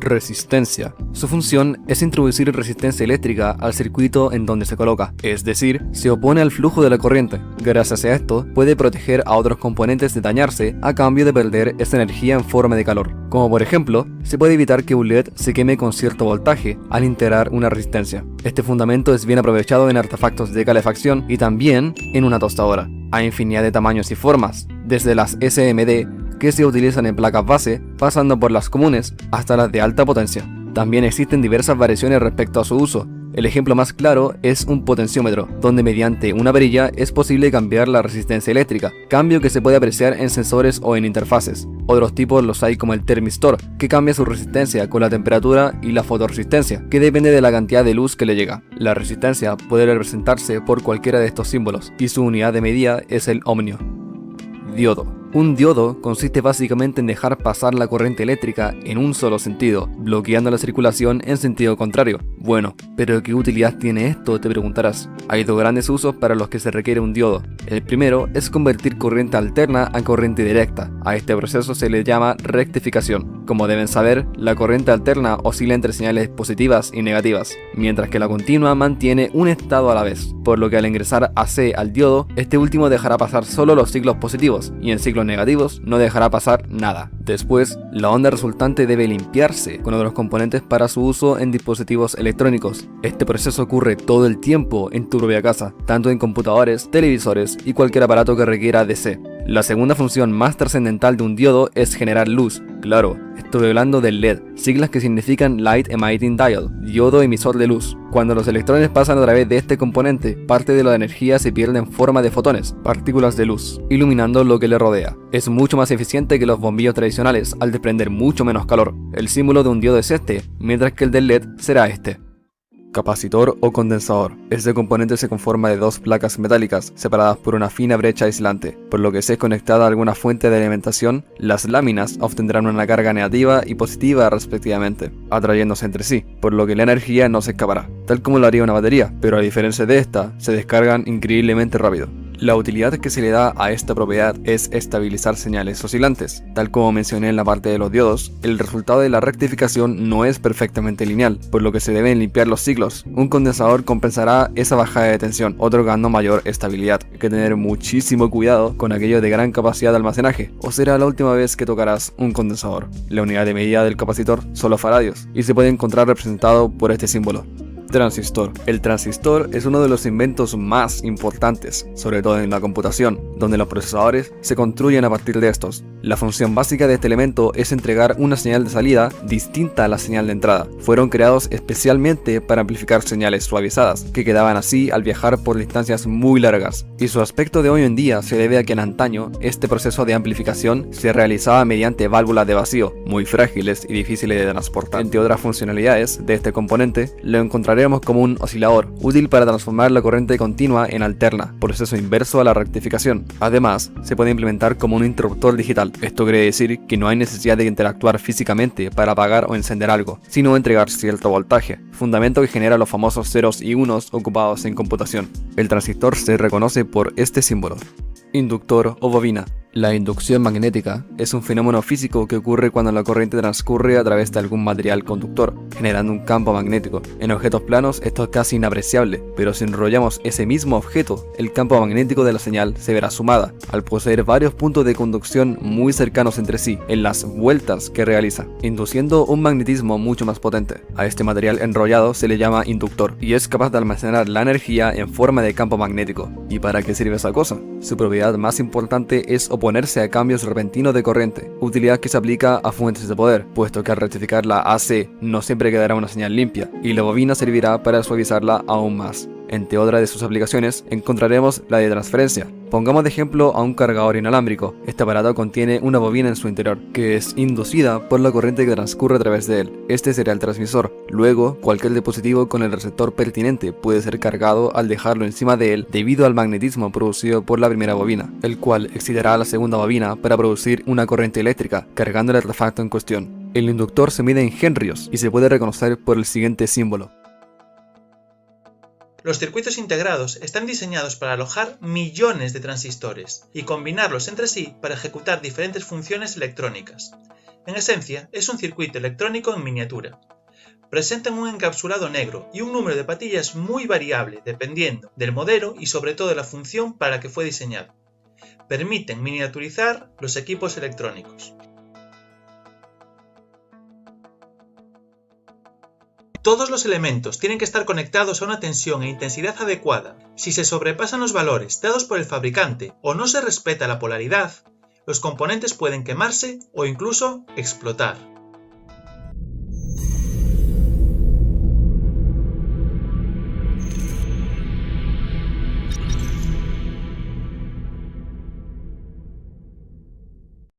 Resistencia. Su función es introducir resistencia eléctrica al circuito en donde se coloca, es decir, se opone al flujo de la corriente. Gracias a esto, puede proteger a otros componentes de dañarse a cambio de perder esa energía en forma de calor. Como por ejemplo, se puede evitar que un LED se queme con cierto voltaje al integrar una resistencia. Este fundamento es bien aprovechado en artefactos de calefacción y también en una tostadora. Hay infinidad de tamaños y formas, desde las SMD que se utilizan en placas base, pasando por las comunes hasta las de alta potencia. También existen diversas variaciones respecto a su uso. El ejemplo más claro es un potenciómetro, donde mediante una perilla es posible cambiar la resistencia eléctrica, cambio que se puede apreciar en sensores o en interfaces. Otros tipos los hay como el termistor, que cambia su resistencia con la temperatura, y la fotoresistencia, que depende de la cantidad de luz que le llega. La resistencia puede representarse por cualquiera de estos símbolos, y su unidad de medida es el ohmio. Diodo. Un diodo consiste básicamente en dejar pasar la corriente eléctrica en un solo sentido, bloqueando la circulación en sentido contrario. Bueno, pero ¿qué utilidad tiene esto?, te preguntarás. Hay dos grandes usos para los que se requiere un diodo. El primero es convertir corriente alterna a corriente directa. A este proceso se le llama rectificación. Como deben saber, la corriente alterna oscila entre señales positivas y negativas, mientras que la continua mantiene un estado a la vez, por lo que al ingresar AC al diodo, este último dejará pasar solo los ciclos positivos, y en ciclos negativos no dejará pasar nada. Después, la onda resultante debe limpiarse con otros componentes para su uso en dispositivos electrónicos. Este proceso ocurre todo el tiempo en tu propia casa, tanto en computadores, televisores y cualquier aparato que requiera DC. La segunda función más trascendental de un diodo es generar luz. Claro, estoy hablando del LED, siglas que significan Light Emitting Diode, diodo emisor de luz. Cuando los electrones pasan a través de este componente, parte de la energía se pierde en forma de fotones, partículas de luz, iluminando lo que le rodea. Es mucho más eficiente que los bombillos tradicionales al desprender mucho menos calor. El símbolo de un diodo es este, mientras que el del LED será este. Capacitor o condensador. Este componente se conforma de dos placas metálicas separadas por una fina brecha aislante, por lo que si es conectada a alguna fuente de alimentación, las láminas obtendrán una carga negativa y positiva respectivamente, atrayéndose entre sí, por lo que la energía no se escapará, tal como lo haría una batería, pero a diferencia de esta, se descargan increíblemente rápido. La utilidad que se le da a esta propiedad es estabilizar señales oscilantes. Tal como mencioné en la parte de los diodos, el resultado de la rectificación no es perfectamente lineal, por lo que se deben limpiar los ciclos. Un condensador compensará esa bajada de tensión, otorgando mayor estabilidad. Hay que tener muchísimo cuidado con aquellos de gran capacidad de almacenaje, o será la última vez que tocarás un condensador. La unidad de medida del capacitor son los faradios, y se puede encontrar representado por este símbolo. Transistor. El transistor es uno de los inventos más importantes, sobre todo en la computación, donde los procesadores se construyen a partir de estos. La función básica de este elemento es entregar una señal de salida distinta a la señal de entrada. Fueron creados especialmente para amplificar señales suavizadas, que quedaban así al viajar por distancias muy largas. Y su aspecto de hoy en día se debe a que en antaño este proceso de amplificación se realizaba mediante válvulas de vacío, muy frágiles y difíciles de transportar. Entre otras funcionalidades de este componente, lo encontraremos como un oscilador, útil para transformar la corriente continua en alterna, proceso inverso a la rectificación. Además, se puede implementar como un interruptor digital. Esto quiere decir que no hay necesidad de interactuar físicamente para apagar o encender algo, sino entregar cierto voltaje, fundamento que genera los famosos ceros y unos ocupados en computación. El transistor se reconoce por este símbolo. Inductor o bobina. La inducción magnética es un fenómeno físico que ocurre cuando la corriente transcurre a través de algún material conductor, generando un campo magnético. En objetos planos esto es casi inapreciable, pero si enrollamos ese mismo objeto, el campo magnético de la señal se verá sumada, al poseer varios puntos de conducción muy cercanos entre sí, en las vueltas que realiza, induciendo un magnetismo mucho más potente. A este material enrollado se le llama inductor, y es capaz de almacenar la energía en forma de campo magnético. ¿Y para qué sirve esa cosa? Su propiedad más importante es oponerse a cambios repentinos de corriente, utilidad que se aplica a fuentes de poder, puesto que al rectificar la AC no siempre quedará una señal limpia, y la bobina servirá para suavizarla aún más. Entre otras de sus aplicaciones encontraremos la de transferencia. Pongamos de ejemplo a un cargador inalámbrico. Este aparato contiene una bobina en su interior, que es inducida por la corriente que transcurre a través de él. Este será el transmisor. Luego, cualquier dispositivo con el receptor pertinente puede ser cargado al dejarlo encima de él debido al magnetismo producido por la primera bobina, el cual excitará a la segunda bobina para producir una corriente eléctrica, cargando el artefacto en cuestión. El inductor se mide en henrios y se puede reconocer por el siguiente símbolo. Los circuitos integrados están diseñados para alojar millones de transistores y combinarlos entre sí para ejecutar diferentes funciones electrónicas. En esencia, es un circuito electrónico en miniatura. Presentan un encapsulado negro y un número de patillas muy variable dependiendo del modelo y sobre todo de la función para la que fue diseñado. Permiten miniaturizar los equipos electrónicos. Todos los elementos tienen que estar conectados a una tensión e intensidad adecuada. Si se sobrepasan los valores dados por el fabricante o no se respeta la polaridad, los componentes pueden quemarse o incluso explotar.